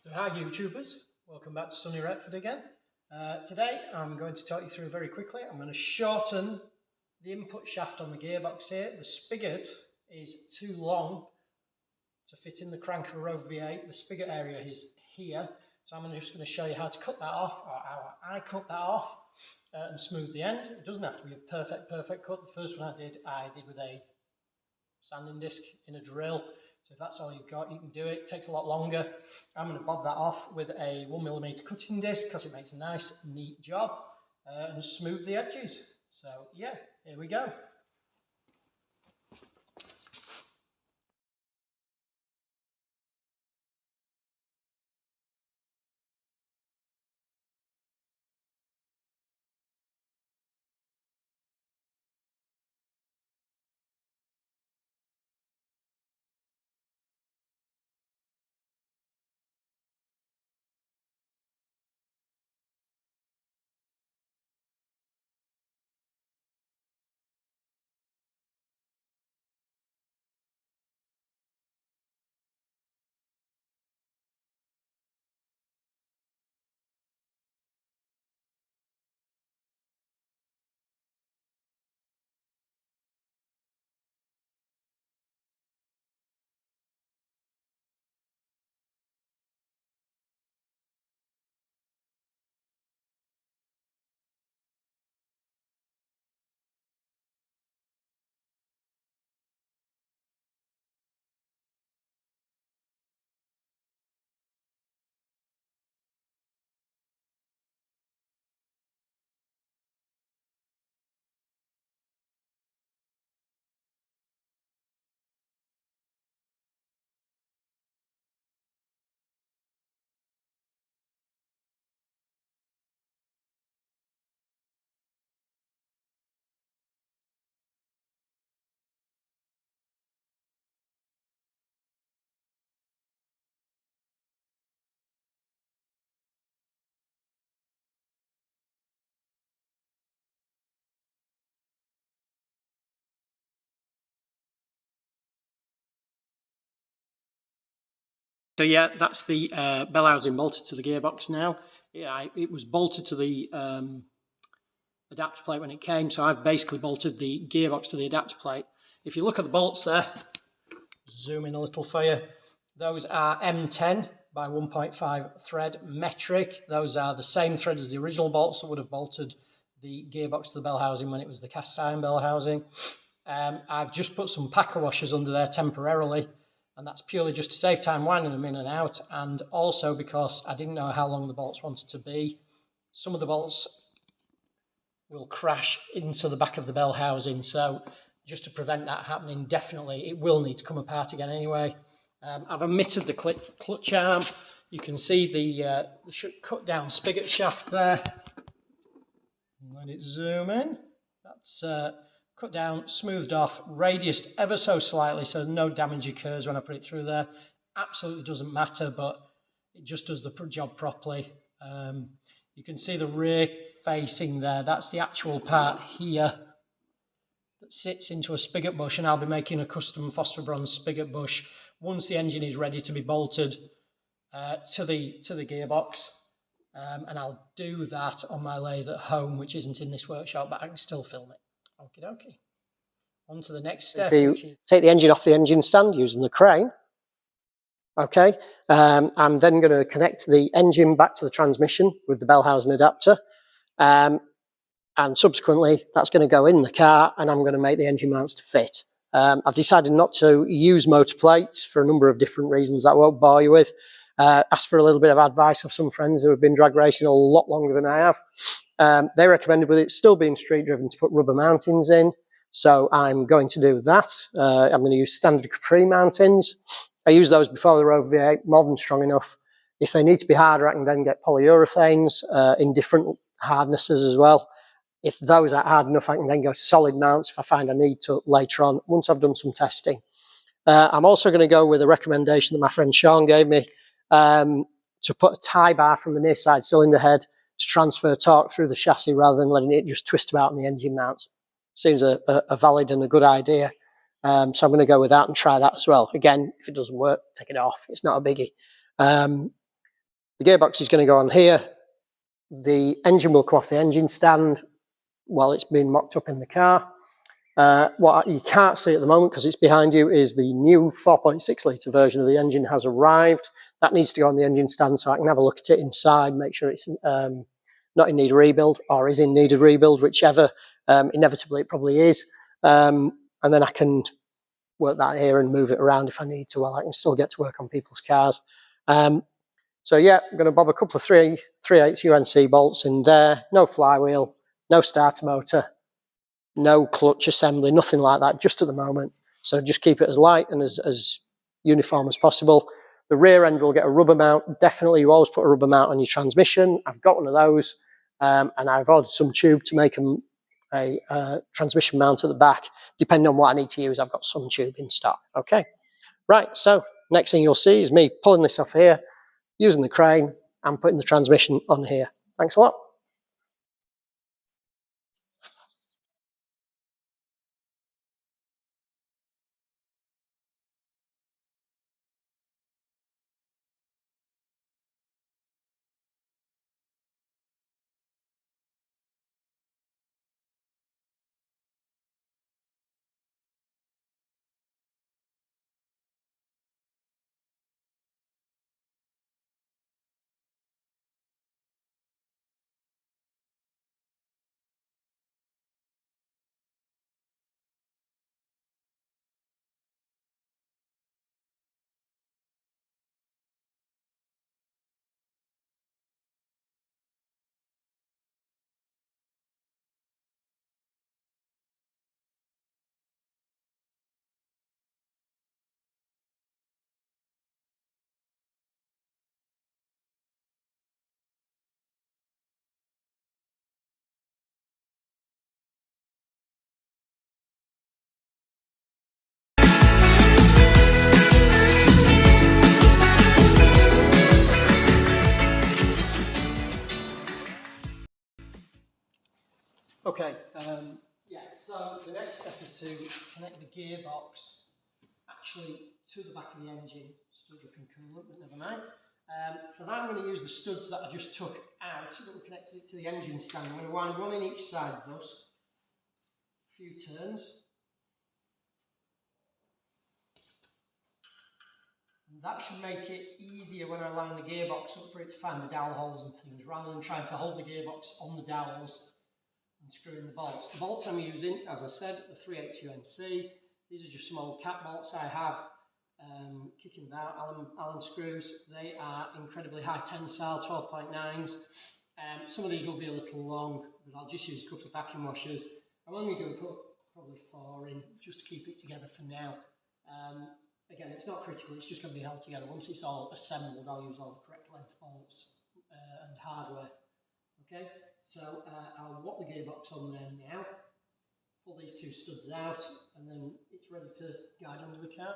So hi YouTubers, welcome back to sunny Retford again. Today I'm going to talk you through very quickly. I'm going to shorten the input shaft on the gearbox here. The spigot is too long to fit in the crank of a Rover V8. The spigot area is here, so I'm just going to show you how to cut that off, or how I cut that off and smooth the end. It doesn't have to be a perfect cut. The first one I did with a sanding disc in a drill. So if that's all you've got, you can do it. It takes a lot longer. I'm going to bob that off with a 1mm cutting disc because it makes a nice, neat job and smooth the edges. So yeah, here we go. So yeah, that's the bell housing bolted to the gearbox now. Yeah, it was bolted to the adapter plate when it came, so I've basically bolted the gearbox to the adapter plate. If you look at the bolts there, zoom in a little for you, those are M10 by 1.5 thread metric. Those are the same thread as the original bolts that would have bolted the gearbox to the bell housing when it was the cast iron bell housing. I've just put some packer washers under there temporarily, and that's purely just to save time winding them in and out, and also because I didn't know how long the bolts wanted to be. Some of the bolts will crash into the back of the bell housing, so just to prevent that happening, definitely it will need to come apart again anyway. I've omitted the clutch arm. You can see the cut down spigot shaft there. Let it zoom in. That's cut down, smoothed off, radiused ever so slightly so no damage occurs when I put it through there. Absolutely doesn't matter, but it just does the job properly. You can see the rear facing there. That's the actual part here that sits into a spigot bush, and I'll be making a custom phosphor bronze spigot bush once the engine is ready to be bolted to the gearbox. And I'll do that on my lathe at home, which isn't in this workshop, but I can still film it. Okie dokie. On to the next step. To take the engine off the engine stand using the crane. Okay, I'm then going to connect the engine back to the transmission with the bell housing adapter. And subsequently, that's going to go in the car, and I'm going to make the engine mounts to fit. I've decided not to use motor plates for a number of different reasons that I won't bore you with. Asked for a little bit of advice of some friends who have been drag racing a lot longer than I have. They recommended, with it still being street driven, to put rubber mountings in. So I'm going to do that. I'm going to use standard Capri mountings. I used those before the Rover V8, more than strong enough. If they need to be harder, I can then get polyurethanes in different hardnesses as well. If those are hard enough, I can then go solid mounts if I find I need to later on, once I've done some testing. I'm also going to go with a recommendation that my friend Sean gave me to put a tie bar from the near side cylinder head to transfer torque through the chassis rather than letting it just twist about in the engine mounts. Seems a valid and a good idea. So I'm going to go with that and try that as well. Again, if it doesn't work, take it off. It's not a biggie. The gearbox is going to go on here. The engine will come off the engine stand while it's being mocked up in the car. What you can't see at the moment because it's behind you is the new 4.6 litre version of the engine has arrived. That needs to go on the engine stand so I can have a look at it inside, make sure it's not in need of rebuild or is in need of rebuild, whichever. Inevitably, it probably is. And then I can work that here and move it around if I need to while I can still get to work on people's cars. So yeah, I'm going to bob a couple of 3/8 UNC bolts in there. No flywheel, no starter motor, no clutch assembly, nothing like that just at the moment. So just keep it as light and as uniform as possible. The rear end will get a rubber mount. Definitely, you always put a rubber mount on your transmission. I've got one of those, and I've ordered some tube to make a transmission mount at the back. Depending on what I need to use, I've got some tube in stock. Okay, right. So next thing you'll see is me pulling this off here, using the crane, and putting the transmission on here. Thanks a lot. Okay, yeah, so the next step is to connect the gearbox actually to the back of the engine. Still dripping coolant, but never mind. For that, I'm going to use the studs that I just took out that were connected it to the engine stand. I'm going to wind one in each side thus, a few turns. And that should make it easier when I line the gearbox up for it to find the dowel holes and things, rather than trying to hold the gearbox on the dowels and screw in the bolts. The bolts I'm using, as I said, the 3/8 UNC. These are just some old cat bolts I have kicking about, Allen screws. They are incredibly high tensile, 12.9s. Some of these will be a little long, but I'll just use a couple of backing washers. I'm only going to put probably 4 in just to keep it together for now. Again, it's not critical, it's just going to be held together. Once it's all assembled, I'll use all the correct length bolts and hardware. Okay, so I'll lock the gearbox on there now, pull these 2 studs out, and then it's ready to guide under the car.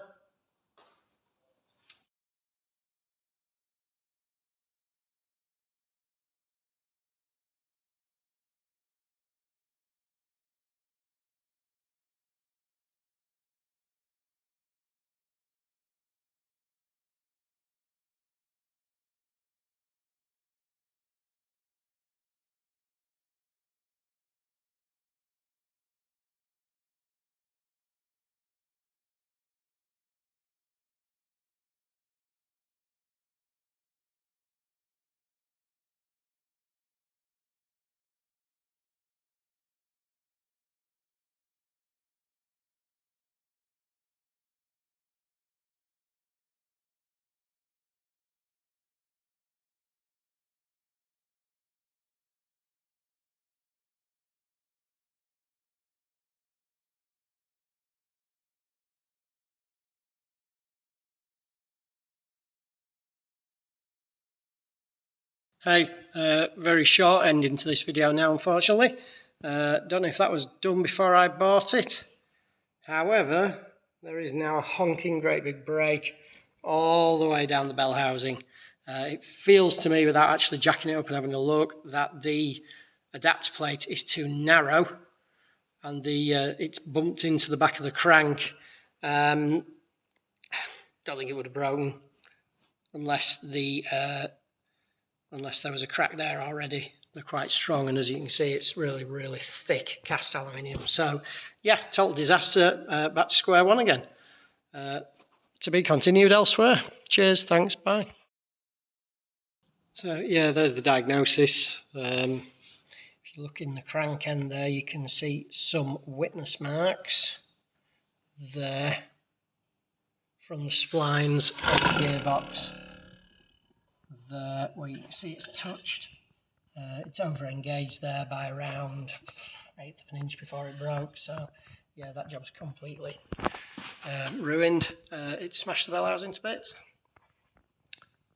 Hey, very short ending to this video now, unfortunately. Don't know if that was done before I bought it. However, there is now a honking great big break all the way down the bell housing. It feels to me, without actually jacking it up and having a look, that the adapter plate is too narrow and it's bumped into the back of the crank. Don't think it would have broken unless the unless there was a crack there already. They're quite strong, and as you can see, it's really, really thick cast aluminium. So yeah, total disaster. Back to square one again. To be continued elsewhere. Cheers, thanks, bye. So yeah, there's the diagnosis. If you look in the crank end there, you can see some witness marks there from the splines of the gearbox there, where you can see it's touched. It's over engaged there by around 1/8 of an inch before it broke. So yeah, that job's completely ruined. It smashed the bell housing to bits.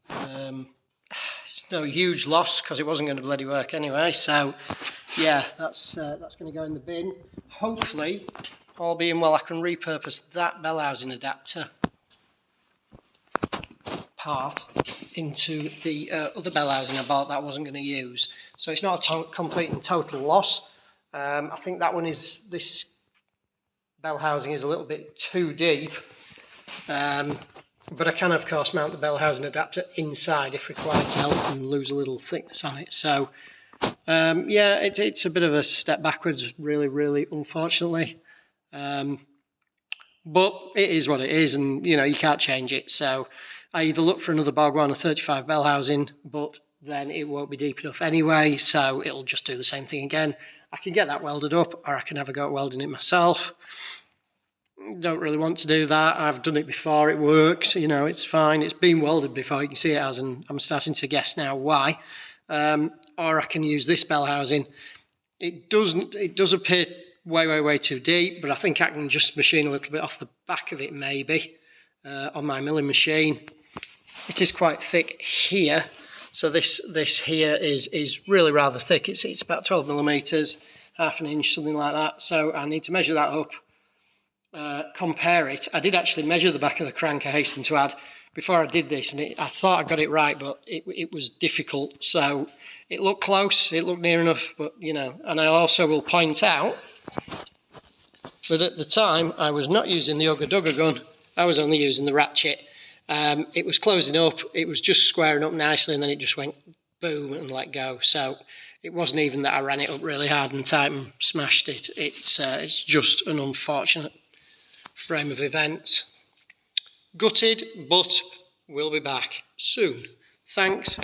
It's no huge loss because it wasn't going to bloody work anyway. So yeah, that's going to go in the bin. Hopefully, all being well, I can repurpose that bell housing adapter part into the other bell housing I bought that I wasn't going to use. So it's not a complete and total loss. I think that one is, this bell housing is a little bit too deep. But I can of course mount the bell housing adapter inside if required to help and lose a little thickness on it. So yeah, it's a bit of a step backwards, really unfortunately. But it is what it is, and you know, you can't change it. So I either look for another Borg-Warner 35 bell housing, but then it won't be deep enough anyway, so it'll just do the same thing again. I can get that welded up, or I can have a go at welding it myself. Don't really want to do that. I've done it before, it works, you know, it's fine. It's been welded before, you can see it has, and I'm starting to guess now why. Or I can use this bell housing. It does appear way too deep, but I think I can just machine a little bit off the back of it maybe on my milling machine. It is quite thick here, so this here is really rather thick. It's about 12 millimeters, half an inch, something like that. So I need to measure that up, compare it. I did actually measure the back of the crank, I hasten to add, before I did this, and I thought I got it right, but it was difficult. So it looked close, it looked near enough, but you know. And I also will point out that at the time I was not using the Ugga Dugga gun, I was only using the ratchet. It was closing up, it was just squaring up nicely, and then it just went boom and let go. So it wasn't even that I ran it up really hard and tight and smashed it. It's just an unfortunate frame of events. Gutted, but we'll be back soon. Thanks.